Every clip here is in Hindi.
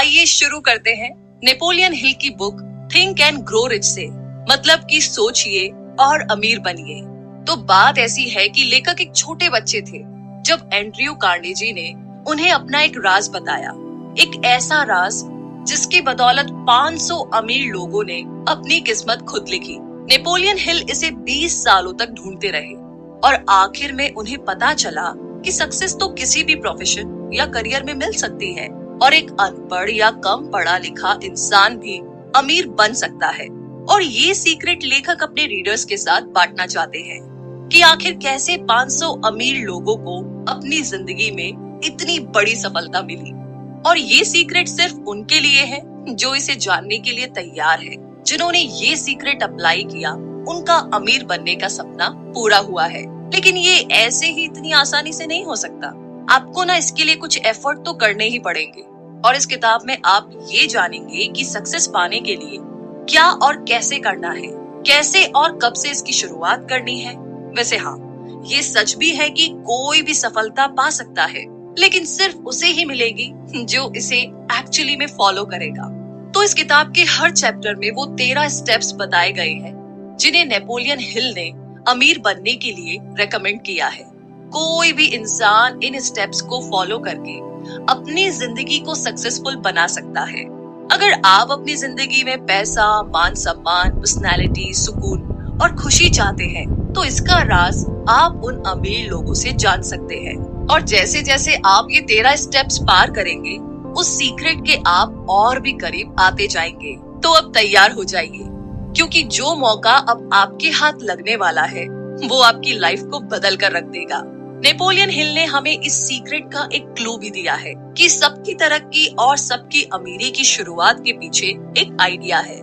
आइए शुरू करते हैं नेपोलियन हिल की book think and grow rich से, मतलब कि सोचिए और अमीर बनिए। तो बात ऐसी है कि लेखक एक छोटे बच्चे थे जब एंड्रयू कार्नेगी ने उन्हें अपना एक राज बताया, एक ऐसा राज जिसकी बदौलत 500 अमीर लोगों ने अपनी किस्मत खुद लिखी। नेपोलियन हिल इसे 20 सालों तक ढूंढते रहे और आखिर में उन्हें पता चला कि सक्सेस तो किसी भी प्रोफेशन या करियर में मिल सकती है और एक अनपढ़ या कम पढ़ा लिखा इंसान भी अमीर बन सकता है। और ये सीक्रेट लेखक अपने रीडर्स के साथ बांटना चाहते हैं कि आखिर कैसे 500 अमीर लोगों को अपनी जिंदगी में इतनी बड़ी सफलता मिली। और ये सीक्रेट सिर्फ उनके लिए है जो इसे जानने के लिए तैयार है। जिन्होंने ये सीक्रेट अप्लाई किया उनका अमीर बनने का सपना पूरा हुआ है। लेकिन ये ऐसे ही इतनी आसानी से नहीं हो सकता। आपको ना इसके लिए कुछ एफर्ट तो करने ही पड़ेंगे। और इस किताब में आप ये जानेंगे कि सक्सेस पाने के लिए क्या और कैसे करना है, कैसे और कब से इसकी शुरुआत करनी है। वैसे हाँ, ये सच भी है कि कोई भी सफलता पा सकता है, लेकिन सिर्फ उसे ही मिलेगी जो इसे एक्चुअली में फॉलो करेगा। तो इस किताब के हर चैप्टर में वो 13 स्टेप्स बताए गए हैं जिन्हें नेपोलियन हिल ने अमीर बनने के लिए रेकमेंड किया है। कोई भी इंसान इन स्टेप्स को फॉलो करके अपनी जिंदगी को सक्सेसफुल बना सकता है। अगर आप अपनी जिंदगी में पैसा, मान सम्मान, पर्सनैलिटी, सुकून और खुशी चाहते हैं तो इसका राज आप उन अमीर लोगों से जान सकते हैं। और जैसे जैसे आप ये 13 स्टेप्स पार करेंगे उस सीक्रेट के आप और भी करीब आते जाएंगे। तो अब तैयार हो जाइए, क्योंकि जो मौका अब आपके हाथ लगने वाला है वो आपकी लाइफ को बदल कर रख देगा। नेपोलियन हिल ने हमें इस सीक्रेट का एक क्लू भी दिया है कि सबकी तरक्की और सबकी अमीरी की शुरुआत के पीछे एक आइडिया है।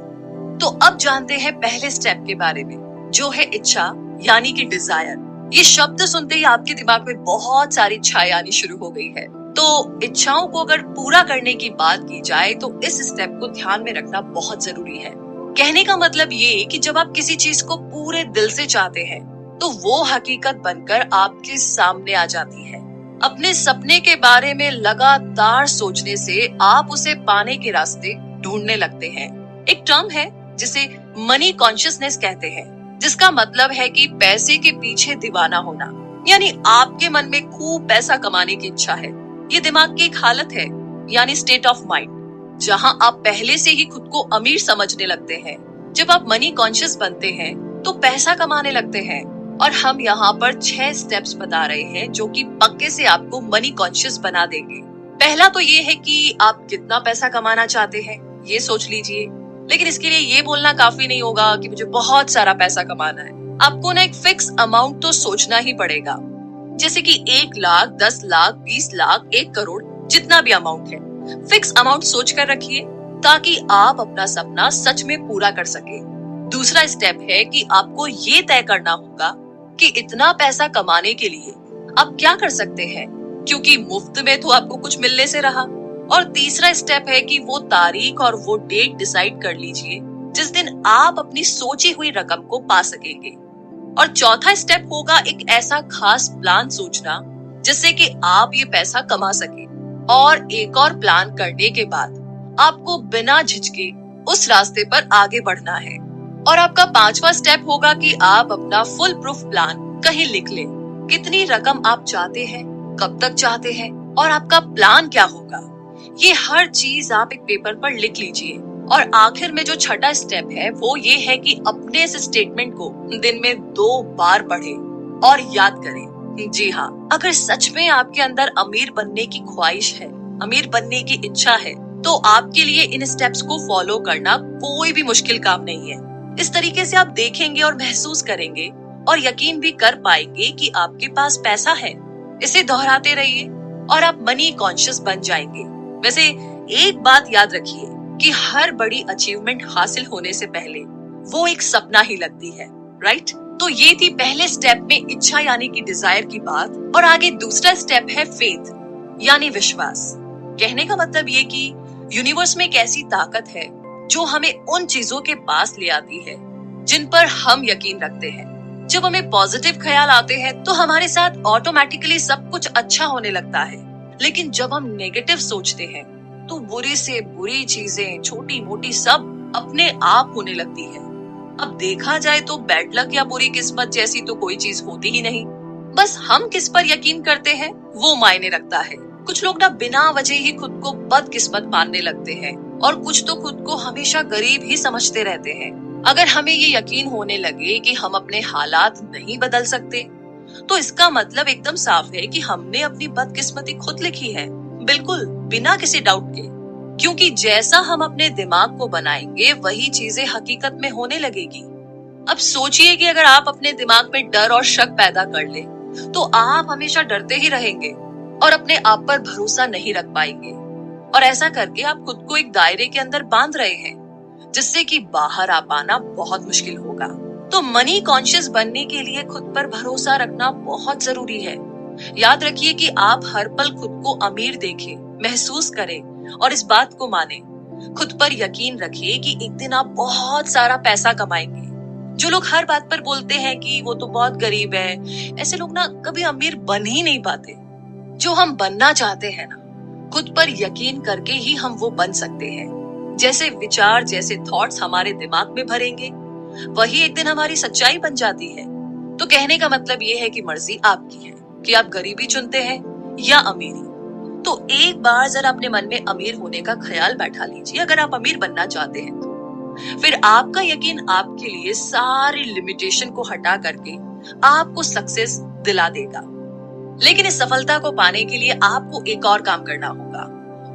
तो अब जानते हैं पहले स्टेप के बारे में, जो है इच्छा, यानी कि डिजायर। ये शब्द सुनते ही आपके दिमाग में बहुत सारी इच्छाएं आनी शुरू हो गई है। तो इच्छाओं को अगर पूरा करने की बात की जाए तो इस स्टेप को ध्यान में रखना बहुत जरूरी है। कहने का मतलब ये कि जब आप किसी चीज को पूरे दिल से चाहते हैं तो वो हकीकत बनकर आपके सामने आ जाती है। अपने सपने के बारे में लगातार सोचने से आप उसे पाने के रास्ते ढूंढने लगते हैं। एक टर्म है जिसे मनी कॉन्शियसनेस कहते हैं, जिसका मतलब है कि पैसे के पीछे दीवाना होना। यानी आपके मन में खूब पैसा कमाने की इच्छा है। ये दिमाग की एक हालत है, यानी स्टेट ऑफ माइंड, जहां आप पहले से ही खुद को अमीर समझने लगते हैं। जब आप मनी कॉन्शियस बनते हैं तो पैसा कमाने लगते हैं। और हम यहाँ पर 6 स्टेप्स बता रहे हैं जो कि पक्के से आपको मनी कॉन्शियस बना देंगे। पहला तो ये है कि आप कितना पैसा कमाना चाहते हैं, ये सोच लीजिए। लेकिन इसके लिए ये बोलना काफी नहीं होगा कि मुझे बहुत सारा पैसा कमाना है। आपको ना एक फिक्स अमाउंट तो सोचना ही पड़ेगा, जैसे कि 1 लाख, 10 लाख, 20 लाख, 1 करोड़, जितना भी अमाउंट है। फिक्स अमाउंट सोच कर रखिए ताकि आप अपना सपना सच में पूरा कर सके। दूसरा स्टेप है कि आपको ये तय करना होगा कि इतना पैसा कमाने के लिए आप क्या कर सकते हैं, क्योंकि मुफ्त में तो आपको कुछ मिलने से रहा। और तीसरा स्टेप है कि वो तारीख और वो डेट डिसाइड कर लीजिए जिस दिन आप अपनी सोची हुई रकम को पा सकेंगे। और चौथा स्टेप होगा एक ऐसा खास प्लान सोचना जिससे कि आप ये पैसा कमा सके। और एक और प्लान करने के बाद आपको बिना झिझके उस रास्ते पर आगे बढ़ना है। और आपका 5वां स्टेप होगा कि आप अपना फुल प्रूफ प्लान कहीं लिख लें। कितनी रकम आप चाहते हैं, कब तक चाहते हैं और आपका प्लान क्या होगा, ये हर चीज आप एक पेपर पर लिख लीजिए। और आखिर में जो छठा स्टेप है वो ये है कि अपने इस स्टेटमेंट को दिन में 2 बार पढ़ें और याद करें। जी हाँ, अगर सच में आपके अंदर अमीर बनने की ख्वाहिश है, अमीर बनने की इच्छा है, तो आपके लिए इन स्टेप्स को फॉलो करना कोई भी मुश्किल काम नहीं है। इस तरीके से आप देखेंगे और महसूस करेंगे और यकीन भी कर पाएंगे कि आपके पास पैसा है। इसे दोहराते रहिए और आप मनी कॉन्शियस बन जाएंगे। वैसे एक बात याद रखिए कि हर बड़ी अचीवमेंट हासिल होने से पहले वो एक सपना ही लगती है, राइट? तो ये थी पहले स्टेप में इच्छा यानी कि डिजायर की बात। और आगे दूसरा स्टेप है फेथ यानी विश्वास। कहने का मतलब ये कि यूनिवर्स में एक ऐसी ताकत है जो हमें उन चीजों के पास ले आती है जिन पर हम यकीन रखते हैं। जब हमें पॉजिटिव ख्याल आते हैं तो हमारे साथ ऑटोमेटिकली सब कुछ अच्छा होने लगता है। लेकिन जब हम नेगेटिव सोचते हैं तो बुरी से बुरी चीजें छोटी मोटी सब अपने आप होने लगती है। अब देखा जाए तो बैड लक या बुरी किस्मत जैसी तो कोई चीज होती ही नहीं, बस हम किस पर यकीन करते हैं वो मायने रखता है। कुछ लोग ना बिना वजह ही खुद को बदकिस्मत मानने लगते हैं और कुछ तो खुद को हमेशा गरीब ही समझते रहते हैं। अगर हमें ये यकीन होने लगे कि हम अपने हालात नहीं बदल सकते, तो इसका मतलब एकदम साफ है कि हमने अपनी बदकिस्मती खुद लिखी है, बिल्कुल बिना किसी डाउट के। क्योंकि जैसा हम अपने दिमाग को बनाएंगे वही चीजें हकीकत में होने लगेगी। अब सोचिए कि अगर आप अपने दिमाग में डर और शक पैदा कर ले, तो आप हमेशा डरते ही रहेंगे और अपने आप पर भरोसा नहीं रख पाएंगे। और ऐसा करके आप खुद को एक दायरे के अंदर बांध रहे हैं, जिससे कि बाहर आ पाना बहुत मुश्किल होगा। तो मनी कॉन्शियस बनने के लिए खुद पर भरोसा रखना बहुत जरूरी है। याद रखिए कि आप हर पल खुद को अमीर देखें, महसूस करें और इस बात को माने। खुद पर यकीन रखिए कि एक दिन आप बहुत सारा पैसा कमाएंगे। जो लोग हर बात पर बोलते हैं कि वो तो बहुत गरीब है, ऐसे लोग ना कभी अमीर बन ही नहीं पाते। जो हम बनना चाहते हैं ना, खुद पर यकीन करके ही हम वो बन सकते हैं। जैसे विचार, जैसे थॉट्स हमारे दिमाग में भरेंगे, वही एक दिन हमारी सच्चाई बन जाती है। तो कहने का मतलब ये है कि मर्जी आपकी है कि आप गरीबी चुनते हैं या अमीरी। तो एक बार जरा अपने मन में अमीर होने का ख्याल बैठा लीजिए, अगर आप अमीर बनना चाहते हैं तो। फिर आपका यकीन आपके लिए सारी लिमिटेशन को हटा करके आपको सक्सेस दिला देगा। लेकिन इस सफलता को पाने के लिए आपको एक और काम करना होगा,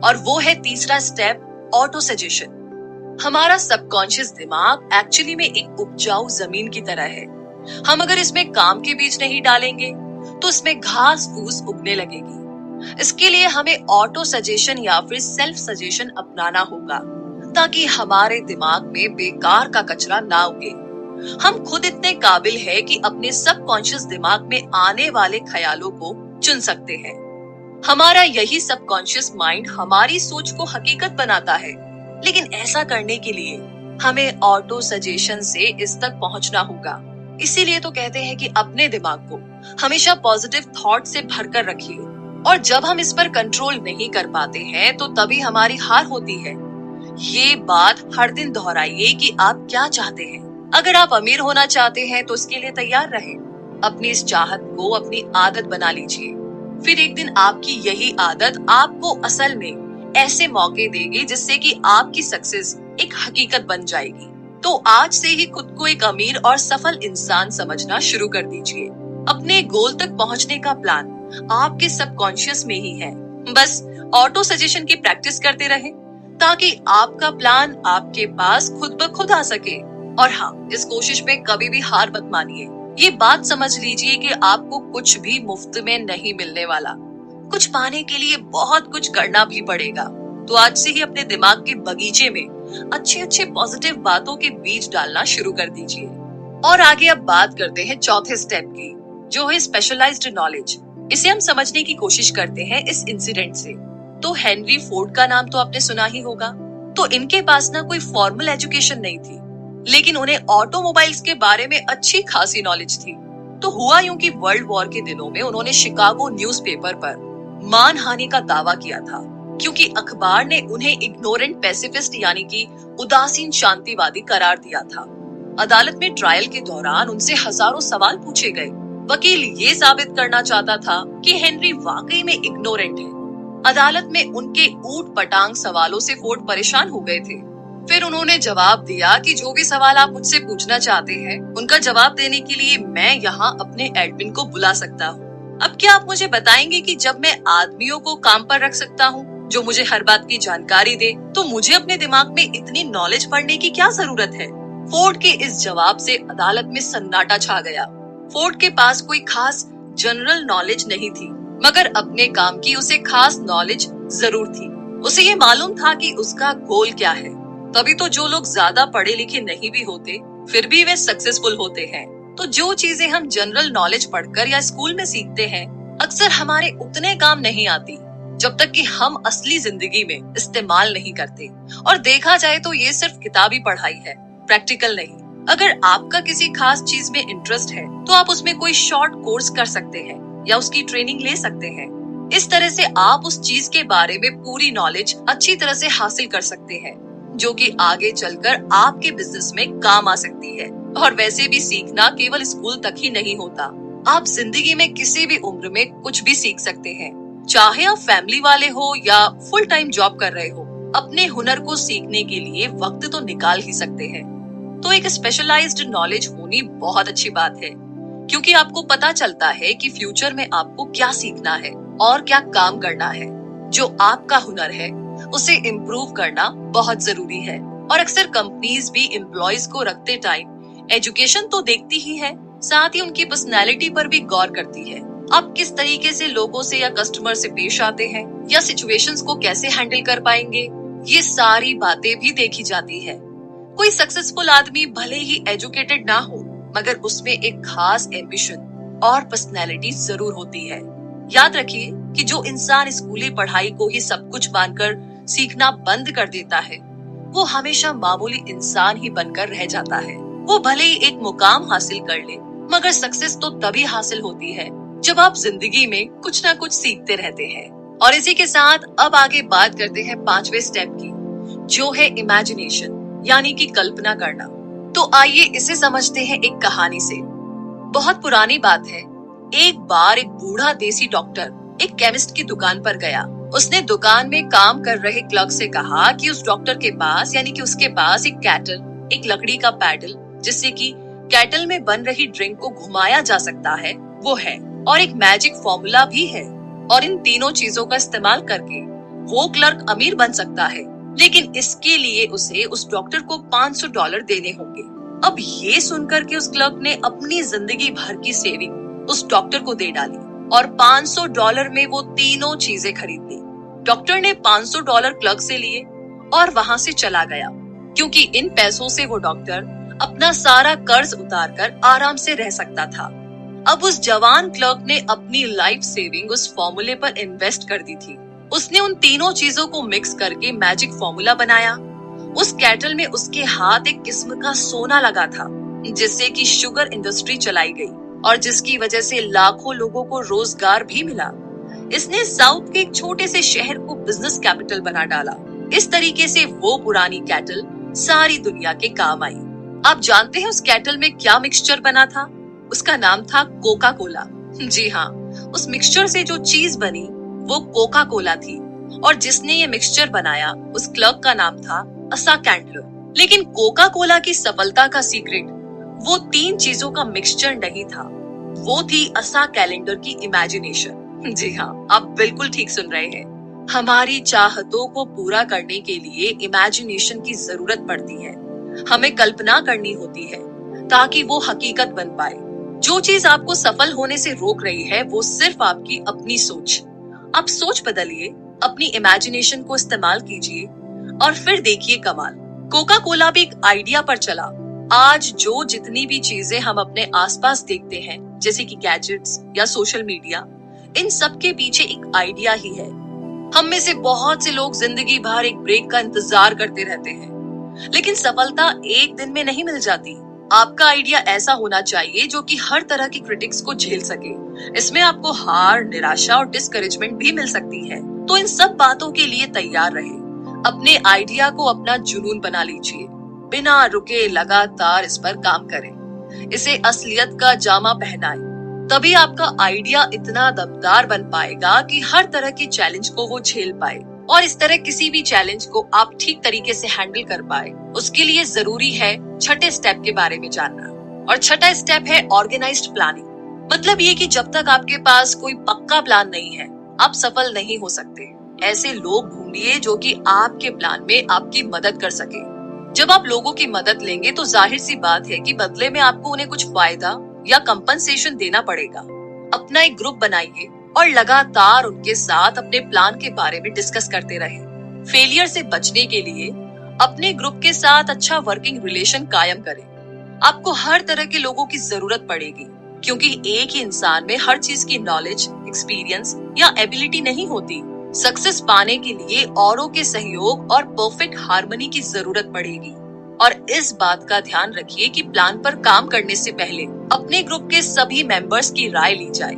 और वो है तीसरा स्टेप, ऑटो सजेशन। हमारा सबकॉन्शियस दिमाग एक्चुअली में एक उपजाऊ जमीन की तरह है। हम अगर इसमें काम के बीज नहीं डालेंगे तो इसमें घास फूस उगने लगेगी। इसके लिए हमें ऑटो सजेशन या फिर सेल्फ सजेशन अपनाना होगा, ताकि हमारे दिमाग में बेकार का कचरा ना उगे। हम खुद इतने काबिल है कि अपने सबकॉन्शियस दिमाग में आने वाले ख्यालों को चुन सकते हैं। हमारा यही सबकॉन्शियस माइंड हमारी सोच को हकीकत बनाता है। लेकिन ऐसा करने के लिए हमें ऑटो सजेशन से इस तक पहुंचना होगा। इसीलिए तो कहते हैं कि अपने दिमाग को हमेशा पॉजिटिव थॉट से भरकर रखिए, और जब हम इस पर कंट्रोल नहीं कर पाते हैं तो तभी हमारी हार होती है। ये बात हर दिन दोहराइए कि आप क्या चाहते हैं। अगर आप अमीर होना चाहते हैं तो इसके लिए तैयार रहें। अपनी इस चाहत को अपनी आदत बना लीजिए। फिर एक दिन आपकी यही आदत आपको असल में ऐसे मौके देगी जिससे कि आपकी सक्सेस एक हकीकत बन जाएगी। तो आज से ही खुद को एक अमीर और सफल इंसान समझना शुरू कर दीजिए। अपने गोल तक पहुंचने का प्लान आपके सबकॉन्शियस में ही है। बस ऑटो सजेशन की प्रैक्टिस करते रहें, ताकि आपका प्लान आपके पास खुद ब खुद आ सके। और हाँ, इस कोशिश में कभी भी हार मत मानिए। ये बात समझ लीजिए कि आपको कुछ भी मुफ्त में नहीं मिलने वाला। कुछ पाने के लिए बहुत कुछ करना भी पड़ेगा। तो आज से ही अपने दिमाग के बगीचे में अच्छे अच्छे पॉजिटिव बातों के बीज डालना शुरू कर दीजिए। और आगे अब बात करते हैं चौथे स्टेप की, जो है स्पेशलाइज्ड नॉलेज। इसे हम समझने की कोशिश करते हैं इस इंसिडेंट से। तो हेनरी फोर्ड का नाम तो आपने सुना ही होगा। तो इनके पास ना कोई फॉर्मल एजुकेशन नहीं थी, लेकिन उन्हें ऑटोमोबाइल्स के बारे में अच्छी खासी नॉलेज थी। तो हुआ यूं कि वर्ल्ड वॉर के दिनों में उन्होंने शिकागो न्यूज़पेपर पर मानहानि का दावा किया था, क्योंकि अखबार ने उन्हें इग्नोरेंट पैसिफिस्ट यानी कि उदासीन शांतिवादी करार दिया था। अदालत में ट्रायल के दौरान उनसे हजारों सवाल पूछे गए। वकील ये साबित करना चाहता था कि हेनरी वाकई में इग्नोरेंट है। अदालत में उनके ऊट पटांग सवालों से फोर्ड परेशान हो गए थे। फिर उन्होंने जवाब दिया कि जो भी सवाल आप मुझसे पूछना चाहते हैं, उनका जवाब देने के लिए मैं यहाँ अपने एडमिन को बुला सकता हूँ। अब क्या आप मुझे बताएंगे कि जब मैं आदमियों को काम पर रख सकता हूँ जो मुझे हर बात की जानकारी दे, तो मुझे अपने दिमाग में इतनी नॉलेज पढ़ने की क्या जरूरत है? फोर्ड के इस जवाब से अदालत में सन्नाटा छा गया। फोर्ड के पास कोई खास जनरल नॉलेज नहीं थी, मगर अपने काम की उसे खास नॉलेज जरूर थी। उसे ये मालूम था कि उसका गोल क्या है। तभी तो जो लोग ज्यादा पढ़े लिखे नहीं भी होते, फिर भी वे सक्सेसफुल होते हैं। तो जो चीजें हम जनरल नॉलेज पढ़कर या स्कूल में सीखते हैं, अक्सर हमारे उतने काम नहीं आती जब तक कि हम असली जिंदगी में इस्तेमाल नहीं करते। और देखा जाए तो ये सिर्फ किताबी पढ़ाई है, प्रैक्टिकल नहीं। अगर आपका किसी खास चीज में इंटरेस्ट है, तो आप उसमें कोई शॉर्ट कोर्स कर सकते हैं या उसकी ट्रेनिंग ले सकते हैं। इस तरह से आप उस चीज के बारे में पूरी नॉलेज अच्छी तरह से हासिल कर सकते हैं, जो कि आगे चलकर आपके बिजनेस में काम आ सकती है। और वैसे भी सीखना केवल स्कूल तक ही नहीं होता, आप जिंदगी में किसी भी उम्र में कुछ भी सीख सकते हैं। चाहे आप फैमिली वाले हो या फुल टाइम जॉब कर रहे हो, अपने हुनर को सीखने के लिए वक्त तो निकाल ही सकते हैं। तो एक स्पेशलाइज्ड नॉलेज होनी बहुत अच्छी बात है, क्योंकि आपको पता चलता है कि फ्यूचर में आपको क्या सीखना है और क्या काम करना है। जो आपका हुनर है उसे इम्प्रूव करना बहुत जरूरी है। और अक्सर कंपनीज भी एम्प्लॉयज को रखते टाइम एजुकेशन तो देखती ही है, साथ ही उनकी पर्सनैलिटी पर भी गौर करती है। आप किस तरीके से लोगों से या कस्टमर से पेश आते हैं या सिचुएशंस को कैसे हैंडल कर पाएंगे, ये सारी बातें भी देखी जाती है। कोई सक्सेसफुल आदमी भले ही एजुकेटेड ना हो, मगर उसमें एक खास एम्बिशन और पर्सनैलिटी जरूर होती है। याद रखिए कि जो इंसान स्कूली पढ़ाई को ही सब कुछ मानकर सीखना बंद कर देता है, वो हमेशा मामूली इंसान ही बनकर रह जाता है। वो भले ही एक मुकाम हासिल कर ले, मगर सक्सेस तो तभी हासिल होती है जब आप जिंदगी में कुछ ना कुछ सीखते रहते हैं। और इसी के साथ अब आगे बात करते हैं 5वें स्टेप की, जो है इमेजिनेशन, यानी कि कल्पना करना। तो आइए इसे समझते हैं एक कहानी से। बहुत पुरानी बात है, एक बार एक बूढ़ा देसी डॉक्टर एक केमिस्ट की दुकान पर गया। उसने दुकान में काम कर रहे क्लर्क से कहा कि उस डॉक्टर के पास, यानी कि उसके पास एक कैटल, एक लकड़ी का पैडल जिससे कि कैटल में बन रही ड्रिंक को घुमाया जा सकता है, वो है, और एक मैजिक फॉर्मूला भी है। और इन तीनों चीजों का इस्तेमाल करके वो क्लर्क अमीर बन सकता है, लेकिन इसके लिए उसे उस डॉक्टर को $500 देने होंगे। अब ये सुनकर के उस क्लर्क ने अपनी जिंदगी भर की सेविंग उस डॉक्टर को दे डाली और $500 में वो तीनों चीजें खरीद ली। डॉक्टर ने $500 क्लर्क से लिए और वहां से चला गया, क्योंकि इन पैसों से वो डॉक्टर अपना सारा कर्ज उतारकर आराम से रह सकता था। अब उस जवान क्लर्क ने अपनी लाइफ सेविंग उस फॉर्मूले पर इन्वेस्ट कर दी थी। उसने उन तीनों चीजों को मिक्स करके मैजिक फॉर्मूला बनाया। उस कैटल में उसके हाथ एक किस्म का सोना लगा था, जिससे कि शुगर इंडस्ट्री चलाई गई और जिसकी वजह से लाखों लोगों को रोजगार भी मिला। इसने साउथ के एक छोटे से शहर को बिजनेस कैपिटल बना डाला। इस तरीके से वो पुरानी कैटल सारी दुनिया के काम आई। आप जानते हैं उस कैटल में क्या मिक्सचर बना था? उसका नाम था कोका कोला। जी हाँ, उस मिक्सचर से जो चीज बनी वो कोका कोला थी, और जिसने ये मिक्सचर बनाया उस क्लर्क का नाम था असा कैंडलर। लेकिन कोका कोला की सफलता का सीक्रेट वो 3 चीजों का मिक्सचर नहीं था, वो थी असा कैलेंडर की इमेजिनेशन। जी हाँ, आप बिल्कुल ठीक सुन रहे हैं। हमारी चाहतों को पूरा करने के लिए इमेजिनेशन की जरूरत पड़ती है। हमें कल्पना करनी होती है ताकि वो हकीकत बन पाए। जो चीज आपको सफल होने से रोक रही है वो सिर्फ आपकी अपनी सोच। आप सोच बदलिए, अपनी इमेजिनेशन को इस्तेमाल कीजिए और फिर देखिए कमाल। कोका कोला भी एक आइडिया पर चला। आज जो जितनी भी चीजें हम अपने आसपास देखते हैं, जैसे कि गैजेट्स या सोशल मीडिया, इन सब के पीछे एक आइडिया ही है। हम में से बहुत से लोग जिंदगी भर एक ब्रेक का इंतजार करते रहते हैं, लेकिन सफलता एक दिन में नहीं मिल जाती। आपका आइडिया ऐसा होना चाहिए जो कि हर तरह की क्रिटिक्स को झेल सके। इसमें आपको हार, निराशा और डिस्करेजमेंट भी मिल सकती है। तो इन सब बातों के लिए तैयार रहे। अपने आइडिया को अपना जुनून बना लीजिए, बिना रुके लगातार इस पर काम करें, इसे असलियत का जामा पहनाएं। तभी आपका आइडिया इतना दमदार बन पाएगा कि हर तरह के चैलेंज को वो झेल पाए, और इस तरह किसी भी चैलेंज को आप ठीक तरीके से हैंडल कर पाए। उसके लिए जरूरी है 6ठे स्टेप के बारे में जानना, और 6ठा स्टेप है ऑर्गेनाइज्ड प्लानिंग। मतलब ये कि जब तक आपके पास कोई पक्का प्लान नहीं है, आप सफल नहीं हो सकते। ऐसे लोग ढूंढिए जो कि आपके प्लान में आपकी मदद कर सके। जब आप लोगों की मदद लेंगे तो जाहिर सी बात है कि बदले में आपको उन्हें कुछ फायदा या कंपनसेशन देना पड़ेगा। अपना एक ग्रुप बनाइए और लगातार उनके साथ अपने प्लान के बारे में डिस्कस करते रहें। फेलियर से बचने के लिए अपने ग्रुप के साथ अच्छा वर्किंग रिलेशन कायम करें। आपको हर तरह के लोगों की जरूरत पड़ेगी, क्योंकि एक ही इंसान में हर चीज की नॉलेज, एक्सपीरियंस या एबिलिटी नहीं होती। सक्सेस पाने के लिए औरों के सहयोग और परफेक्ट हार्मनी की जरूरत पड़ेगी। और इस बात का ध्यान रखिए कि प्लान पर काम करने से पहले अपने ग्रुप के सभी मेंबर्स की राय ली जाए।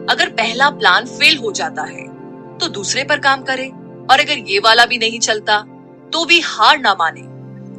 अगर पहला प्लान फेल हो जाता है तो दूसरे पर काम करे, और अगर ये वाला भी नहीं चलता तो भी हार ना माने।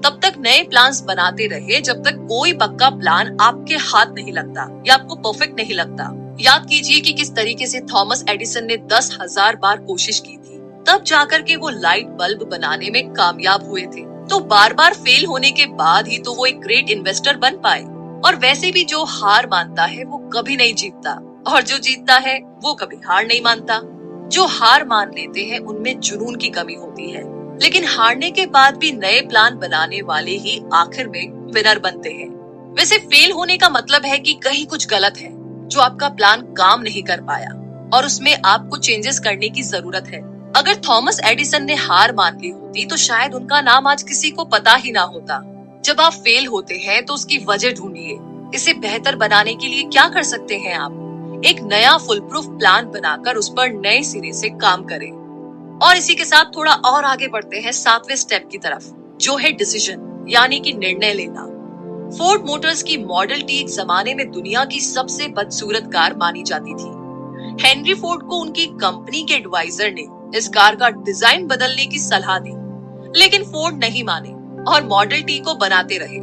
तब तक नए प्लान्स बनाते रहे जब तक कोई पक्का प्लान आपके हाथ नहीं लगता या आपको परफेक्ट नहीं लगता। याद कीजिए कि किस तरीके से थॉमस एडिसन ने 10,000 बार कोशिश की थी, तब जाकर के वो लाइट बल्ब बनाने में कामयाब हुए थे। तो बार बार फेल होने के बाद ही तो वो एक ग्रेट इन्वेस्टर बन पाए। और वैसे भी जो हार मानता है वो कभी नहीं जीतता, और जो जीतता है वो कभी हार नहीं मानता। जो हार मान लेते हैं उनमें जुनून की कमी होती है, लेकिन हारने के बाद भी नए प्लान बनाने वाले ही आखिर में विनर बनते हैं। वैसे फेल होने का मतलब है कि कहीं कुछ गलत है, जो आपका प्लान काम नहीं कर पाया और उसमें आपको चेंजेस करने की जरूरत है। अगर थॉमस एडिसन ने हार मान ली होती तो शायद उनका नाम आज किसी को पता ही ना होता। जब आप फेल होते हैं तो उसकी वजह ढूंढिए। इसे बेहतर बनाने के लिए क्या कर सकते हैं आप? एक नया फुल प्रूफ प्लान बनाकर उस पर नए सिरे से काम करें। और इसी के साथ थोड़ा और आगे बढ़ते हैं 7वें स्टेप की तरफ, जो है डिसीजन, यानी कि निर्णय लेना। फोर्ड मोटर्स की मॉडल टी एक जमाने में दुनिया की सबसे बदसूरत कार मानी जाती थी। हेनरी फोर्ड को उनकी कंपनी के एडवाइजर ने इस कार का डिजाइन बदलने की सलाह दी, लेकिन फोर्ड नहीं माने और मॉडल टी को बनाते रहे।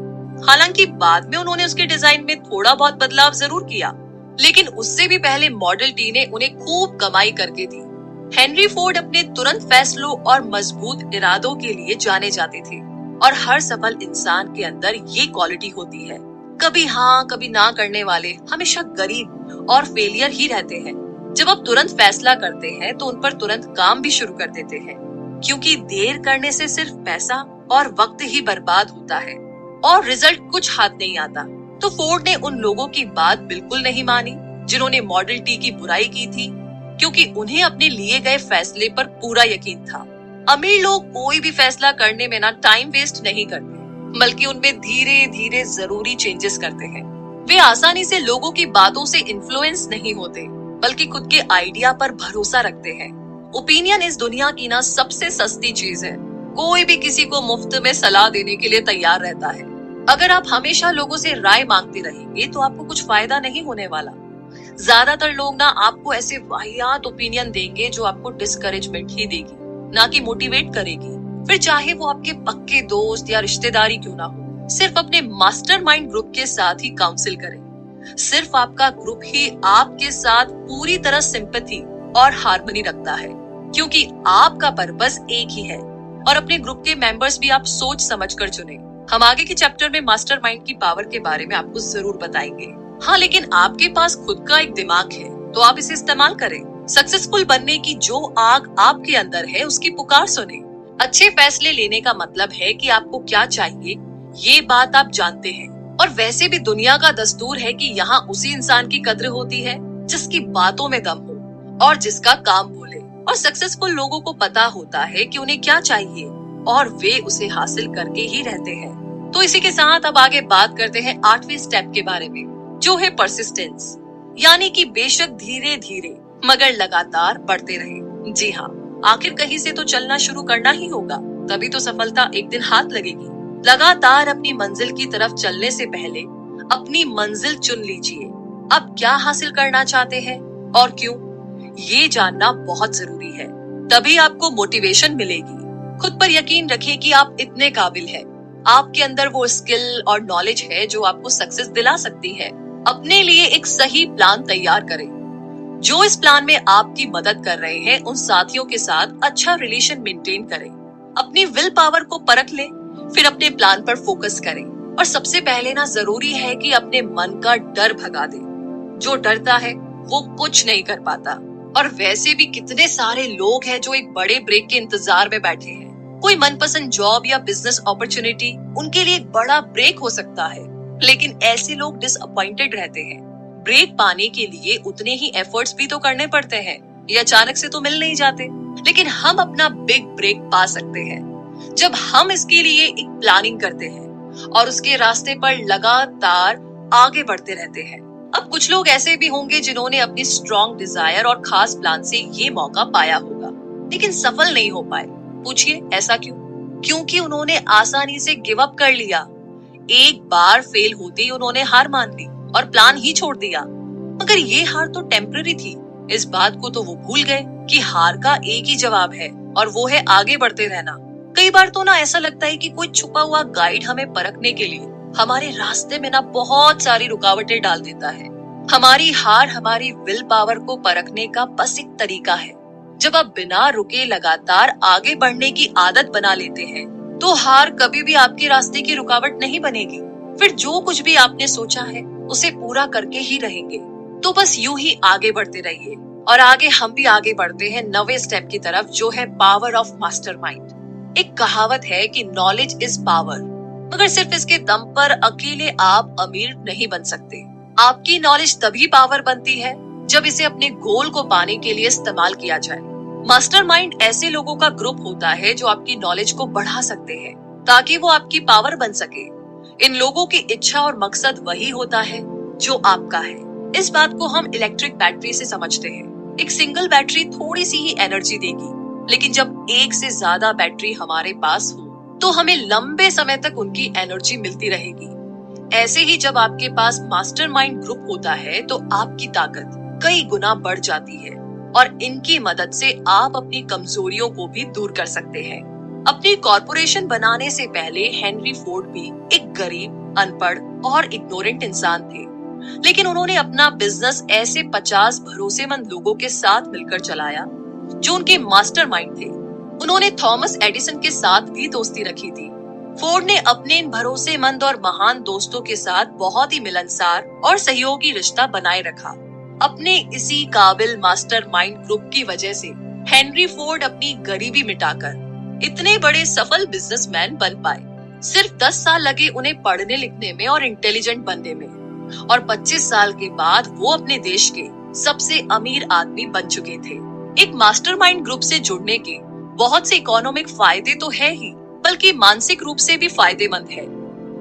हालांकि बाद में उन्होंने उसके डिजाइन में थोड़ा बहुत बदलाव जरूर किया, लेकिन उससे भी पहले मॉडल टी ने उन्हें खूब कमाई करके दी। हेनरी फोर्ड अपने तुरंत फैसलों और मजबूत इरादों के लिए जाने जाते थे, और हर सफल इंसान के अंदर ये क्वालिटी होती है। कभी हाँ कभी ना करने वाले हमेशा गरीब और फेलियर ही रहते हैं। जब आप तुरंत फैसला करते हैं तो उन पर तुरंत काम भी शुरू कर देते हैं, क्योंकि देर करने से सिर्फ पैसा और वक्त ही बर्बाद होता है और रिजल्ट कुछ हाथ नहीं आता। तो फोर्ड ने उन लोगों की बात बिल्कुल नहीं मानी जिन्होंने मॉडल टी की बुराई की थी, क्योंकि उन्हें अपने लिए गए फैसले पर पूरा यकीन था। अमीर लोग कोई भी फैसला करने में ना टाइम वेस्ट नहीं करते, बल्कि उनमें धीरे धीरे जरूरी चेंजेस करते हैं। वे आसानी से लोगों की बातों से इन्फ्लुएंस नहीं होते, बल्कि खुद के आइडिया पर भरोसा रखते हैं। ओपिनियन इस दुनिया की ना सबसे सस्ती चीज है। कोई भी किसी को मुफ्त में सलाह देने के लिए तैयार रहता है। अगर आप हमेशा लोगों से राय मांगते रहेंगे तो आपको कुछ फायदा नहीं होने वाला। ज्यादातर लोग ना आपको ऐसे वाहियात ओपिनियन देंगे जो आपको डिस्करेजमेंट ही देगी, ना कि मोटिवेट करेगी। फिर चाहे वो आपके पक्के दोस्त या रिश्तेदारी क्यों ना हो, सिर्फ अपने मास्टरमाइंड ग्रुप के साथ ही काउंसिल करें। सिर्फ आपका ग्रुप ही आपके साथ पूरी तरह सिंपैथी और हार्मनी रखता है, क्योंकि आपका पर्पस एक ही है और अपने ग्रुप के मेंबर्स भी आप सोच समझकर चुने। हम आगे के चैप्टर में मास्टरमाइंड की पावर के बारे में आपको जरूर बताएंगे। हाँ, लेकिन आपके पास खुद का एक दिमाग है तो आप इसे इस्तेमाल करें। सक्सेसफुल बनने की जो आग आपके अंदर है उसकी पुकार सुने। अच्छे फैसले लेने का मतलब है कि आपको क्या चाहिए ये बात आप जानते हैं। और वैसे भी दुनिया का दस्तूर है कि यहाँ उसी इंसान की कद्र होती है जिसकी बातों में दम हो और जिसका काम बोले। और सक्सेसफुल लोगों को पता होता है कि उन्हें क्या चाहिए और वे उसे हासिल करके ही रहते हैं। तो इसी के साथ अब आगे बात करते हैं 8वें स्टेप के बारे में, जो है परसिस्टेंस, यानी कि बेशक धीरे धीरे मगर लगातार बढ़ते रहे। जी हाँ, आखिर कहीं से तो चलना शुरू करना ही होगा, तभी तो सफलता एक दिन हाथ लगेगी। लगातार अपनी मंजिल की तरफ चलने से पहले अपनी मंजिल चुन लीजिए। अब क्या हासिल करना चाहते हैं और क्यों, ये जानना बहुत जरूरी है। तभी आपको मोटिवेशन मिलेगी। खुद पर यकीन रखें कि आप इतने काबिल हैं। आपके अंदर वो स्किल और नॉलेज है जो आपको सक्सेस दिला सकती है। अपने लिए एक सही प्लान तैयार करें। जो इस प्लान में आपकी मदद कर रहे हैं उन साथियों के साथ अच्छा रिलेशन मेंटेन करें। अपनी विल पावर को परख लें, फिर अपने प्लान पर फोकस करें। और सबसे पहले ना जरूरी है कि अपने मन का डर भगा दें। जो डरता है वो कुछ नहीं कर पाता। और वैसे भी कितने सारे लोग हैं जो एक बड़े ब्रेक के इंतजार में बैठे हैं। कोई मनपसंद जॉब या बिजनेस अपॉर्चुनिटी उनके लिए एक बड़ा ब्रेक हो सकता है, लेकिन ऐसे लोग डिसअपॉइंटेड रहते हैं। ब्रेक पाने के लिए उतने ही एफर्ट्स भी तो करने पड़ते हैं, ये अचानक से तो मिल नहीं जाते। लेकिन हम अपना बिग ब्रेक पा सकते हैं जब हम इसके लिए एक प्लानिंग करते हैं और उसके रास्ते पर लगातार आगे बढ़ते रहते हैं। अब कुछ लोग ऐसे भी होंगे जिन्होंने अपनी स्ट्रॉन्ग डिजायर और खास प्लान से ये मौका पाया होगा, लेकिन सफल नहीं हो पाए। पूछिए ऐसा क्यों? क्योंकि उन्होंने आसानी से गिव अप कर लिया। एक बार फेल होते ही उन्होंने हार मान ली और प्लान ही छोड़ दिया। मगर ये हार तो टेम्पररी थी, इस बात को तो वो भूल गए। कि हार का एक ही जवाब है और वो है आगे बढ़ते रहना। कई बार तो ना ऐसा लगता है कि कोई छुपा हुआ गाइड हमें परखने के लिए हमारे रास्ते में ना बहुत सारी रुकावटें डाल देता है। हमारी हार हमारी विल पावर को परखने का बस एक तरीका है। जब आप बिना रुके लगातार आगे बढ़ने की आदत बना लेते हैं तो हार कभी भी आपके रास्ते की रुकावट नहीं बनेगी। फिर जो कुछ भी आपने सोचा है उसे पूरा करके ही रहेंगे। तो बस यूं ही आगे बढ़ते रहिए और आगे हम भी आगे बढ़ते हैं नवे स्टेप की तरफ, जो है पावर ऑफ मास्टरमाइंड। एक कहावत है कि नॉलेज इज पावर, मगर सिर्फ इसके दम पर अकेले आप अमीर नहीं बन सकते। आपकी नॉलेज तभी पावर बनती है जब इसे अपने गोल को पाने के लिए इस्तेमाल किया जाए। मास्टरमाइंड ऐसे लोगों का ग्रुप होता है जो आपकी नॉलेज को बढ़ा सकते हैं ताकि वो आपकी पावर बन सके। इन लोगों की इच्छा और मकसद वही होता है जो आपका है। इस बात को हम इलेक्ट्रिक बैटरी से समझते हैं। एक सिंगल बैटरी थोड़ी सी ही एनर्जी देगी, लेकिन जब एक से ज्यादा बैटरी हमारे पास हो तो हमें लंबे समय तक उनकी एनर्जी मिलती रहेगी। ऐसे ही जब आपके पास मास्टरमाइंड ग्रुप होता है तो आपकी ताकत कई गुना बढ़ जाती है और इनकी मदद से आप अपनी कमजोरियों को भी दूर कर सकते हैं। अपनी कॉरपोरेशन बनाने से पहले हेनरी फोर्ड भी एक गरीब, अनपढ़ और इग्नोरेंट इंसान थे, लेकिन उन्होंने अपना बिजनेस ऐसे 50 भरोसेमंद लोगों के साथ मिलकर चलाया जो उनके मास्टरमाइंड थे। उन्होंने थॉमस एडिसन के साथ भी दोस्ती रखी थी। फोर्ड ने अपने इन भरोसेमंद और महान दोस्तों के साथ बहुत ही मिलनसार और सहयोगी रिश्ता बनाए रखा। अपने इसी काबिल मास्टरमाइंड ग्रुप की वजह से हेनरी फोर्ड अपनी गरीबी मिटाकर इतने बड़े सफल बिजनेसमैन बन पाए। सिर्फ 10 साल लगे उन्हें पढ़ने लिखने में और इंटेलिजेंट बनने में, और 25 साल के बाद वो अपने देश के सबसे अमीर आदमी बन चुके थे। एक मास्टरमाइंड ग्रुप से जुड़ने के बहुत से इकोनॉमिक फायदे तो है ही, बल्कि मानसिक रूप से भी फायदेमंद है।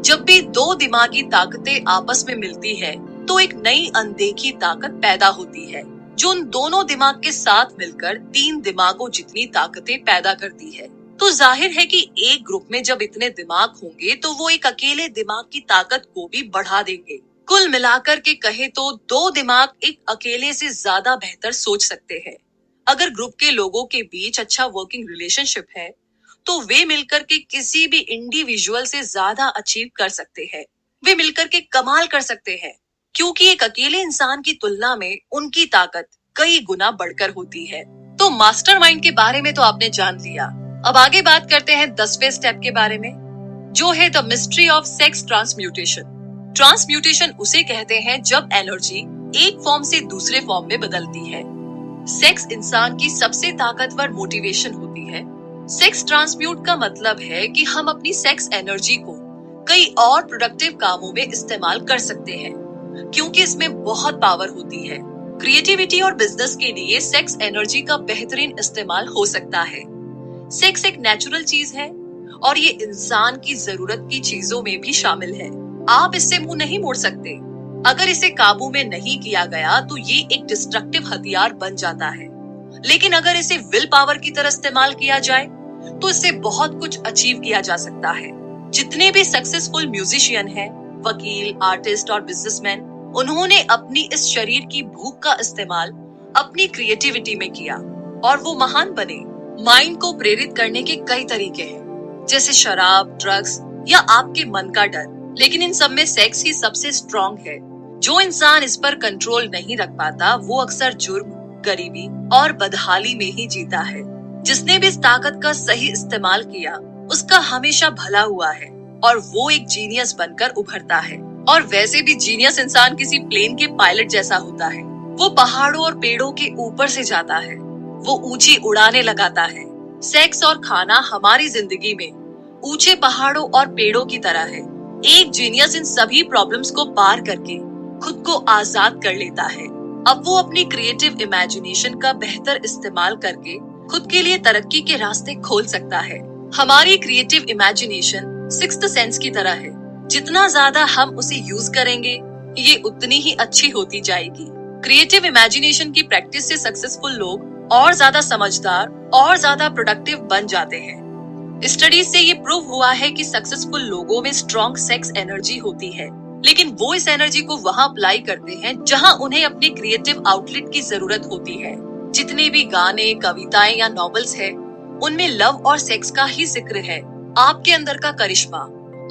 जब भी दो दिमागी ताकतें आपस में मिलती है तो एक नई अनदेखी ताकत पैदा होती है जो उन दोनों दिमाग के साथ मिलकर 3 दिमागों जितनी ताकतें पैदा करती है। तो जाहिर है कि एक ग्रुप में जब इतने दिमाग होंगे तो वो एक अकेले दिमाग की ताकत को भी बढ़ा देंगे। कुल मिलाकर के कहे तो 2 दिमाग एक अकेले से ज्यादा बेहतर सोच सकते हैं। अगर ग्रुप के लोगों के बीच अच्छा वर्किंग रिलेशनशिप है तो वे मिलकर के किसी भी इंडिविजुअल से ज्यादा अचीव कर सकते हैं। वे मिलकर के कमाल कर सकते हैं, क्योंकि एक अकेले इंसान की तुलना में उनकी ताकत कई गुना बढ़कर होती है। तो मास्टरमाइंड के बारे में तो आपने जान लिया। अब आगे बात करते हैं 10वें स्टेप के बारे में, जो है the mystery of sex transmutation. Transmutation उसे कहते हैं जब एनर्जी एक फॉर्म से दूसरे फॉर्म में बदलती है। सेक्स इंसान की सबसे ताकतवर मोटिवेशन होती है। सेक्स ट्रांसम्यूट का मतलब है कि हम अपनी सेक्स एनर्जी को कई और प्रोडक्टिव कामों में इस्तेमाल कर सकते हैं, क्योंकि इसमें बहुत पावर होती है। क्रिएटिविटी और बिजनेस के लिए सेक्स एनर्जी का बेहतरीन इस्तेमाल हो सकता है। सेक्स एक नेचुरल चीज है और ये इंसान की जरूरत की चीजों में भी शामिल है। आप इससे मुंह नहीं मोड़ सकते। अगर इसे काबू में नहीं किया गया तो ये एक डिस्ट्रक्टिव हथियार बन जाता है, लेकिन अगर इसे विल पावर की तरह इस्तेमाल किया जाए तो इससे बहुत कुछ अचीव किया जा सकता है। जितने भी सक्सेसफुल म्यूजिशियन हैं, वकील, आर्टिस्ट और बिजनेसमैन, उन्होंने अपनी इस शरीर की भूख का इस्तेमाल अपनी क्रिएटिविटी में किया और वो महान बने। माइंड को प्रेरित करने के कई तरीके हैं, जैसे शराब, ड्रग्स या आपके मन का डर, लेकिन इन सब में सेक्स ही सबसे स्ट्रॉन्ग है। जो इंसान इस पर कंट्रोल नहीं रख पाता वो अक्सर जुर्म, गरीबी और बदहाली में ही जीता है। जिसने भी इस ताकत का सही इस्तेमाल किया उसका हमेशा भला हुआ है और वो एक जीनियस बनकर उभरता है। और वैसे भी जीनियस इंसान किसी प्लेन के पायलट जैसा होता है। वो पहाड़ों और पेड़ों के ऊपर से जाता है, वो ऊंची उड़ाने लगाता है। सेक्स और खाना हमारी जिंदगी में ऊंचे पहाड़ों और पेड़ों की तरह है। एक जीनियस इन सभी प्रॉब्लम्स को पार करके खुद को आजाद कर लेता है। अब वो अपनी क्रिएटिव इमेजिनेशन का बेहतर इस्तेमाल करके खुद के लिए तरक्की के रास्ते खोल सकता है। हमारी क्रिएटिव इमेजिनेशन सिक्स्थ सेंस की तरह है। जितना ज्यादा हम उसे यूज करेंगे ये उतनी ही अच्छी होती जाएगी। क्रिएटिव इमेजिनेशन की प्रैक्टिस से सक्सेसफुल लोग और ज्यादा समझदार और ज्यादा प्रोडक्टिव बन जाते हैं। स्टडीज से ये प्रूव हुआ है कि सक्सेसफुल लोगों में स्ट्रॉन्ग सेक्स एनर्जी होती है, लेकिन वो इस एनर्जी को वहां अप्लाई करते हैं जहां उन्हें अपने क्रिएटिव आउटलेट की जरूरत होती है। जितने भी गाने, कविताएं या नॉवेल्स है, उनमें लव और सेक्स का ही जिक्र है। आपके अंदर का करिश्मा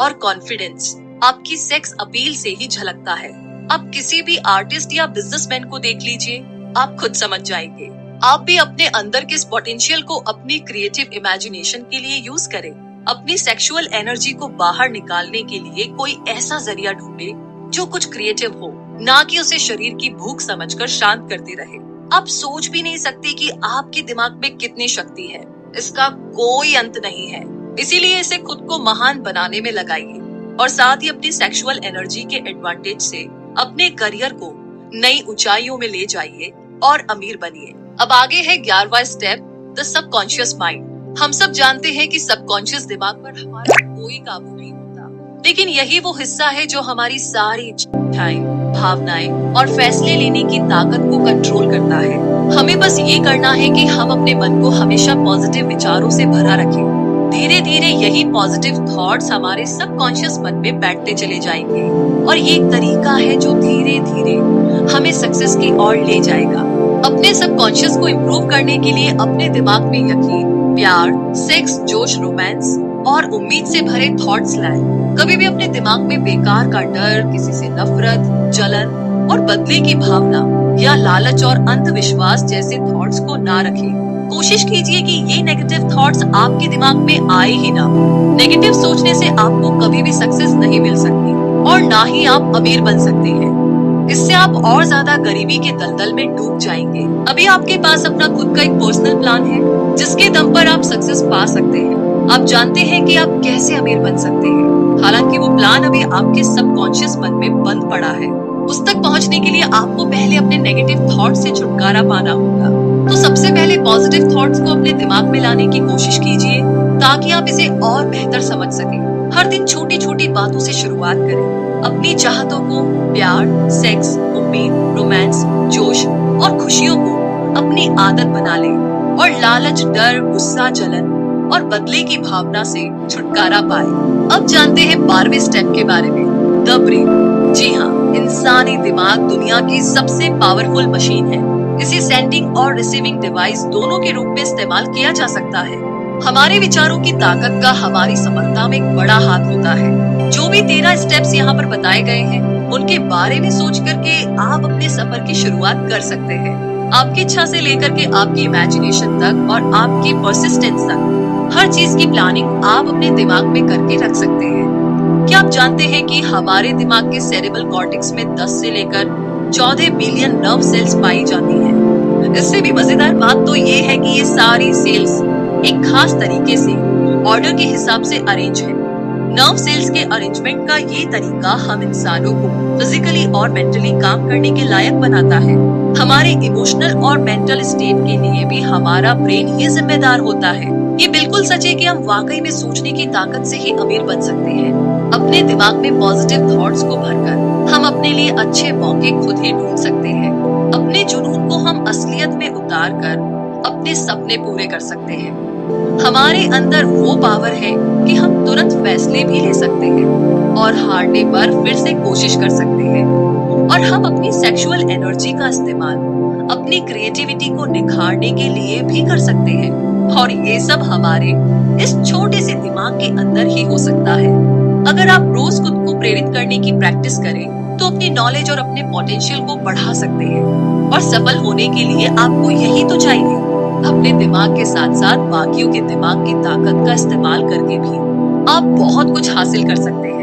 और कॉन्फिडेंस आपकी सेक्स अपील से ही झलकता है। आप किसी भी आर्टिस्ट या बिजनेसमैन को देख लीजिए, आप खुद समझ जाएंगे। आप भी अपने अंदर के इस पोटेंशियल को अपनी क्रिएटिव इमेजिनेशन के लिए यूज करें। अपनी सेक्सुअल एनर्जी को बाहर निकालने के लिए कोई ऐसा जरिया ढूंढे जो कुछ क्रिएटिव हो, ना कि उसे शरीर की भूख समझकर शांत करते रहे। आप सोच भी नहीं सकते कि आपके दिमाग में कितनी शक्ति है, इसका कोई अंत नहीं है। इसीलिए इसे खुद को महान बनाने में लगाइए और साथ ही अपनी सेक्सुअल एनर्जी के एडवांटेज से अपने करियर को नई ऊंचाइयों में ले जाइए और अमीर बनिए। अब आगे है 11वां स्टेप, द सबकॉन्शियस माइंड। हम सब जानते हैं कि सबकॉन्शियस दिमाग पर हमारा कोई काबू नहीं होता, लेकिन यही वो हिस्सा है जो हमारी सारी इच्छाएं, भावनाएं और फैसले लेने की ताकत को कंट्रोल करता है। हमें बस ये करना है कि हम अपने मन को हमेशा पॉजिटिव विचारों से भरा रखें। धीरे धीरे यही पॉजिटिव थॉट्स हमारे सबकॉन्शियस मन में बैठते चले जाएंगे और ये एक तरीका है जो धीरे धीरे हमें सक्सेस की ओर ले जाएगा। अपने सबकॉन्शियस को इम्प्रूव करने के लिए अपने दिमाग में यकीन, प्यार, सेक्स, जोश, रोमांस और उम्मीद से भरे थॉट्स लाएं। कभी भी अपने दिमाग में बेकार का डर, किसी से नफरत, जलन और बदले की भावना या लालच और अंधविश्वास जैसे थॉट्स को ना रखें। कोशिश कीजिए कि ये नेगेटिव थॉट्स आपके दिमाग में आए ही ना। नेगेटिव सोचने से आपको कभी भी सक्सेस नहीं मिल सकती और ना ही आप अमीर बन सकते हैं। इससे आप और ज्यादा गरीबी के दलदल में डूब जाएंगे। अभी आपके पास अपना खुद का एक पर्सनल प्लान है जिसके दम पर आप सक्सेस पा सकते हैं। आप जानते हैं कि आप कैसे अमीर बन सकते हैं, हालांकि वो प्लान अभी आपके सबकॉन्शियस मन में बंद पड़ा है। उस तक पहुंचने के लिए आपको पहले अपने नेगेटिव थॉट से छुटकारा पाना होगा। तो सबसे पहले पॉजिटिव थॉट्स को अपने दिमाग में लाने की कोशिश कीजिए ताकि आप इसे और बेहतर समझ सकें। हर दिन छोटी छोटी बातों से शुरुआत करें। अपनी चाहतों को, प्यार, सेक्स, उम्मीद, रोमांस, जोश और खुशियों को अपनी आदत बना लें और लालच, डर, गुस्सा, जलन और बदले की भावना से छुटकारा पाए। अब जानते हैं 12वें स्टेप के बारे में, द ब्रेन। जी हाँ, इंसानी दिमाग दुनिया की सबसे पावरफुल मशीन है। इसे सेंडिंग और रिसीविंग डिवाइस दोनों के रूप में इस्तेमाल किया जा सकता है। हमारे विचारों की ताकत का हमारी सफलता में एक बड़ा हाथ होता है। जो भी 13 स्टेप्स यहाँ पर बताए गए हैं, उनके बारे में सोच करके आप अपने सफर की शुरुआत कर सकते हैं। आपकी इच्छा से लेकर के आपकी इमेजिनेशन तक और आपकी परसिस्टेंस तक हर चीज की प्लानिंग आप अपने दिमाग में करके रख सकते हैं। क्या आप जानते हैं कि हमारे दिमाग के सेरेब्रल कॉर्टेक्स में 10 से लेकर 14 बिलियन नर्व सेल्स पाई जाती हैं। इससे भी मजेदार बात तो ये है कि ये सारी सेल्स एक खास तरीके से ऑर्डर के हिसाब से अरेंज है। नर्व सेल्स के अरेंजमेंट का ये तरीका हम इंसानों को फिजिकली और मेंटली काम करने के लायक बनाता है। हमारे इमोशनल और मेंटल स्टेट के लिए भी हमारा ब्रेन ही जिम्मेदार होता है। ये बिल्कुल सच है कि हम वाकई में सोचने की ताकत से ही अमीर बन सकते हैं। अपने दिमाग में पॉजिटिव थॉट्स को भरकर हम अपने लिए अच्छे मौके खुद ही ढूंढ सकते हैं। अपने जुनून को हम असलियत में उतार कर अपने सपने पूरे कर सकते हैं। हमारे अंदर वो पावर है कि हम तुरंत फैसले भी ले सकते हैं और हारने पर फिर से कोशिश कर सकते हैं। और हम अपनी सेक्सुअल एनर्जी का इस्तेमाल अपनी क्रिएटिविटी को निखारने के लिए भी कर सकते हैं। और ये सब हमारे इस छोटे से दिमाग के अंदर ही हो सकता है। अगर आप रोज खुद को प्रेरित करने की प्रैक्टिस करें तो अपनी नॉलेज और अपने पोटेंशियल को बढ़ा सकते हैं। और सफल होने के लिए आपको यही तो चाहिए, अपने दिमाग के साथ साथ बाकियों के दिमाग की ताकत का इस्तेमाल करके भी आप बहुत कुछ हासिल कर सकते हैं।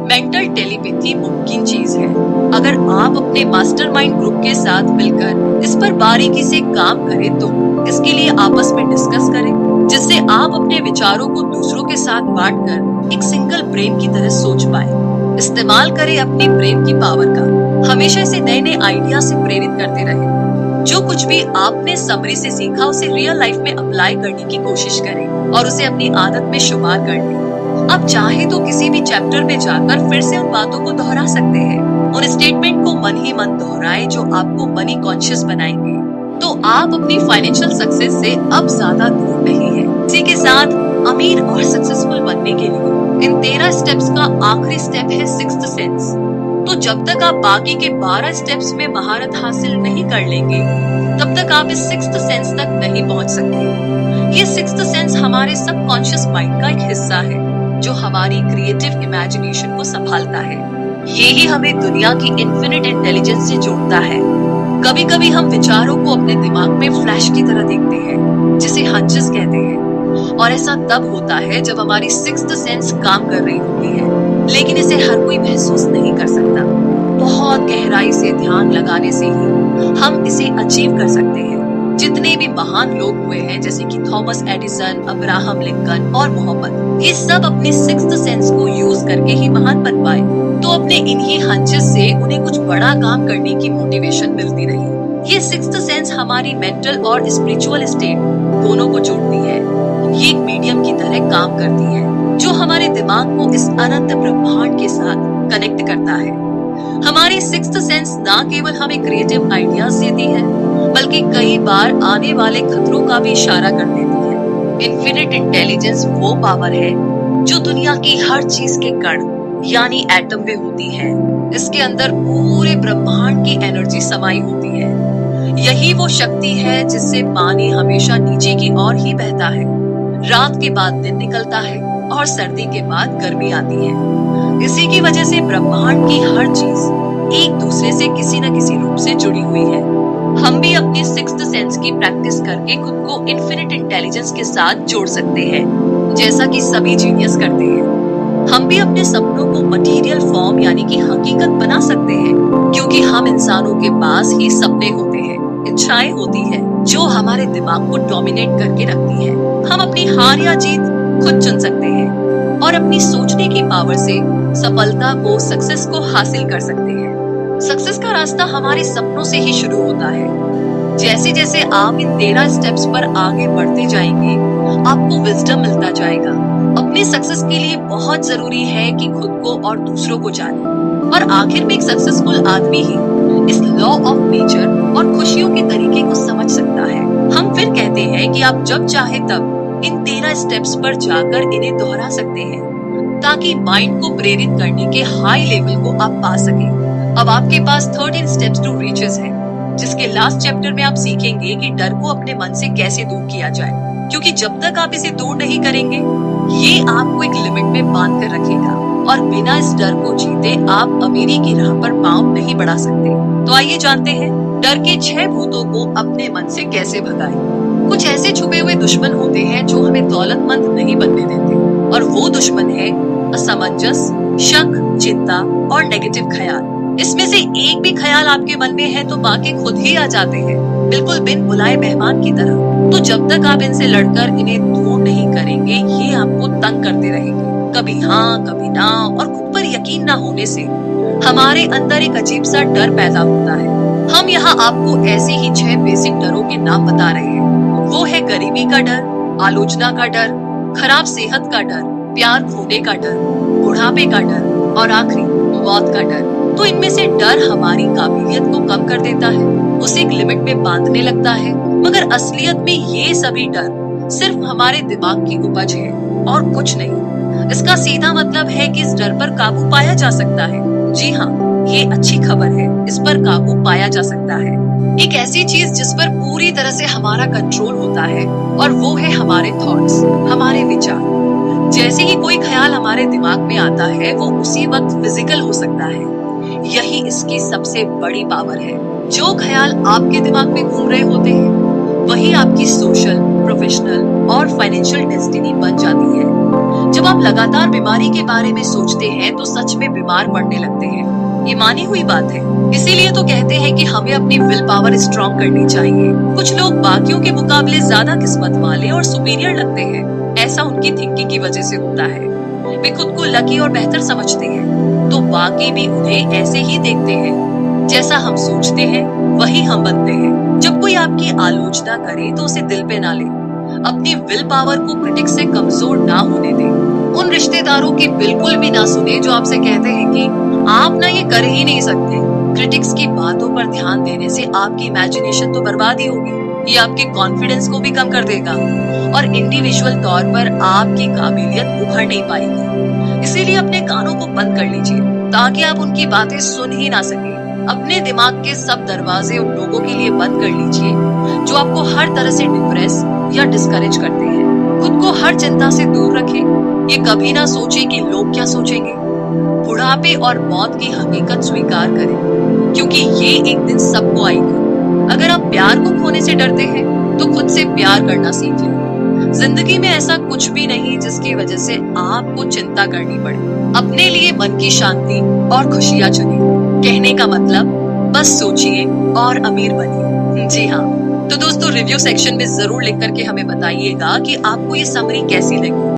मेंटल टेलीपैथी मुमकिन चीज है अगर आप अपने मास्टरमाइंड ग्रुप के साथ मिलकर इस पर बारीकी से काम करें तो इसके लिए आपस में डिस्कस करें, जिससे आप अपने विचारों को दूसरों के साथ बांटकर एक सिंगल ब्रेन की तरह सोच पाए। इस्तेमाल करें अपनी ब्रेन की पावर का। हमेशा इसे नए नए आइडिया से प्रेरित करते रहें। जो कुछ भी आपने समरी से सीखा उसे रियल लाइफ में अप्लाई करने की कोशिश करें और उसे अपनी आदत में शुमार कर लें। आप चाहे तो किसी भी चैप्टर में जाकर फिर से उन बातों को दोहरा सकते हैं। उन स्टेटमेंट को मन ही मन दोहराएं जो आपको मनी कॉन्शियस बनाएंगे। तो आप अपनी फाइनेंशियल सक्सेस से अब ज्यादा दूर नहीं है। इसी के साथ अमीर और सक्सेसफुल बनने के लिए इन 13 स्टेप्स का आखिरी स्टेप है सिक्स्थ सेंस। तो जब तक आप बाकी के 12 स्टेप्स में महारत हासिल नहीं कर लेंगे, तब तक आप इस सिक्स्थ सेंस तक नहीं पहुंच सकते। ये सिक्स्थ सेंस हमारे सबकॉन्शियस माइंड का एक हिस्सा है जो हमारी क्रिएटिव इमेजिनेशन को संभालता है। ये ही हमें दुनिया की इन्फिनिट इंटेलिजेंस से जोड़ता है। कभी कभी हम विचारों को अपने दिमाग में फ्लैश की तरह देखते हैं, जिसे हंचेस कहते हैं, और ऐसा तब होता है जब हमारी सिक्स्थ सेंस काम कर रही होती है, लेकिन इसे हर कोई महसूस नहीं कर सकता। बहुत गहराई से ध्यान लगाने से ही हम इसे अचीव कर सकते हैं। जितने भी महान लोग हुए हैं, जैसे कि थॉमस एडिसन, अब्राहम लिंकन और मोहम्मद, ये सब अपनी सिक्स्थ सेंस को यूज करके ही महान बन पाए। तो अपने इन्हीं हंचेस से उन्हें कुछ बड़ा काम करने की मोटिवेशन मिलती रही। ये सिक्स्थ सेंस हमारी मेंटल और स्पिरिचुअल स्टेट दोनों को जोड़ती है। ये एक मीडियम की तरह काम करती है जो हमारे दिमाग को इस अनंत ब्रह्मांड के साथ कनेक्ट करता है। हमारी सिक्स्थ सेंस ना केवल हमें क्रिएटिव आइडियाज देती है, बल्कि कई बार आने वाले खतरों का भी इशारा कर देती है। इन्फिनिट इंटेलिजेंस वो पावर है जो दुनिया की हर चीज के कण यानी एटम में होती है। इसके अंदर पूरे ब्रह्मांड की एनर्जी समाई होती है। यही वो शक्ति है जिससे पानी हमेशा नीचे की ओर ही बहता है। रात के बाद दिन निकलता है और सर्दी के बाद गर्मी आती है। इसी की वजह से ब्रह्मांड की हर चीज एक दूसरे से किसी न किसी रूप से जुड़ी हुई है। हम भी अपनी सिक्स्थ सेंस की प्रैक्टिस करके खुद को इन्फिनिट इंटेलिजेंस के साथ जोड़ सकते हैं, जैसा कि सभी जीनियस करते हैं। हम भी अपने सपनों को मटेरियल फॉर्म यानी कि हकीकत बना सकते हैं, क्योंकि हम इंसानों के पास ही सपने होते हैं, इच्छाएं होती है जो हमारे दिमाग को डोमिनेट करके रखती है। हम अपनी हार या जीत खुद चुन सकते हैं और अपनी सोचने की पावर से सफलता को, सक्सेस को हासिल कर सकते हैं। सक्सेस का रास्ता हमारे सपनों से ही शुरू होता है। जैसे जैसे आप इन 13 स्टेप्स पर आगे बढ़ते जाएंगे, आपको विजडम मिलता जाएगा। अपनी सक्सेस के लिए बहुत जरूरी है कि खुद को और दूसरों को जाने, और आखिर में एक सक्सेसफुल आदमी ही इस लॉ ऑफ नेचर और खुशियों के तरीके को समझ सकता है। हम फिर कहते हैं कि आप जब चाहे तब इन 13 स्टेप्स पर जाकर इन्हें दोहरा सकते हैं, ताकि माइंड को प्रेरित करने के हाई लेवल को आप पा सके। अब आपके पास 13 स्टेप्स टू रीचेस है, जिसके लास्ट चैप्टर में आप सीखेंगे कि डर को अपने मन से कैसे दूर किया जाए, क्योंकि जब तक आप इसे दूर नहीं करेंगे, ये आपको एक लिमिट में बांध कर रखेगा, और बिना इस डर को जीते आप अमीरी की राह पर पांव नहीं बढ़ा सकते। तो आइए जानते हैं डर के 6 भूतों को अपने मन से कैसे भगाएं। कुछ ऐसे छुपे हुए दुश्मन होते हैं जो हमें दौलतमंद नहीं बनने देते, और वो दुश्मन है असमंजस, शक, चिंता और नेगेटिव ख्याल। इसमें से एक भी ख्याल आपके मन में है तो बाकी खुद ही आ जाते हैं, बिल्कुल बिन बुलाए मेहमान की तरह। तो जब तक आप इनसे लड़कर इन्हें दूर नहीं करेंगे, ये आपको तंग करते रहेंगे। कभी हाँ कभी ना, और खुद पर यकीन ना होने से हमारे अंदर एक अजीब सा डर पैदा होता है। हम यहाँ आपको ऐसे ही 6 बेसिक डरों के नाम बता रहे हैं। वो है गरीबी का डर, आलोचना का डर, खराब सेहत का डर, प्यार खोने का डर, बुढ़ापे का डर, और आखिरी मौत का डर। तो इनमें से डर हमारी काबिलियत को कम कर देता है, उसे एक लिमिट में बांधने लगता है, मगर असलियत में ये सभी डर सिर्फ हमारे दिमाग की उपज है और कुछ नहीं। इसका सीधा मतलब है कि इस डर पर काबू पाया जा सकता है। जी हाँ, ये अच्छी खबर है, इस पर काबू पाया जा सकता है। एक ऐसी चीज जिस पर पूरी तरह से हमारा कंट्रोल होता है, और वो है हमारे थॉट्स, हमारे विचार। जैसे ही कोई ख्याल हमारे दिमाग में आता है, वो उसी वक्त फिजिकल हो सकता है। यही इसकी सबसे बड़ी पावर है। जो ख्याल आपके दिमाग में घूम रहे होते हैं, वही आपकी सोशल, प्रोफेशनल और फाइनेंशियल डेस्टिनी बन जाती है। जब आप लगातार बीमारी के बारे में सोचते हैं, तो सच में बीमार पड़ने लगते हैं। ये मानी हुई बात है। इसीलिए तो कहते हैं कि हमें अपनी विल पावर स्ट्रॉन्ग करनी चाहिए। कुछ लोग बाकियों के मुकाबले ज्यादा किस्मत वाले और सुपीरियर लगते हैं। ऐसा उनकी थिंकिंग की वजह से होता है। वे खुद को लकी और बेहतर समझते हैं, तो बाकी भी उन्हें ऐसे ही देखते हैं। जैसा हम सोचते हैं वही हम बनते हैं। जब कोई आपकी आलोचना करे तो उसे दिल पे ना ले। अपनी विल पावर को क्रिटिक्स से कमजोर ना होने दें। उन रिश्तेदारों की बिल्कुल भी ना सुने जो आपसे कहते हैं कि आप ना ये कर ही नहीं सकते। क्रिटिक्स की बातों पर ध्यान देने से आपकी इमेजिनेशन तो बर्बाद ही होगी। ये आपके कॉन्फिडेंस को भी कम कर देगा और इंडिविजुअल तौर पर आपकी काबिलियत उभर नहीं पाएगी। इसीलिए अपने कानों को बंद कर लीजिए ताकि आप उनकी बातें सुन ही ना सके। अपने दिमाग के सब दरवाजे उन लोगों के लिए बंद कर लीजिए जो आपको हर तरह से डिप्रेस या डिस्करेज करते हैं। खुद को हर चिंता से दूर रखें। ये कभी ना सोचे कि लोग क्या सोचेंगे। बुढ़ापे और मौत की हकीकत स्वीकार करें क्योंकि ये एक दिन सबको आएगी। अगर आप प्यार को खोने से डरते हैं तो खुद से प्यार करना सीख लें। जिंदगी में ऐसा कुछ भी नहीं जिसकी वजह से आपको चिंता करनी पड़े। अपने लिए मन की शांति और खुशियां चुनिए। कहने का मतलब बस सोचिए और अमीर बनिए। जी हाँ, तो दोस्तों रिव्यू सेक्शन में जरूर लिख करके हमें बताइएगा कि आपको ये समरी कैसी लगी।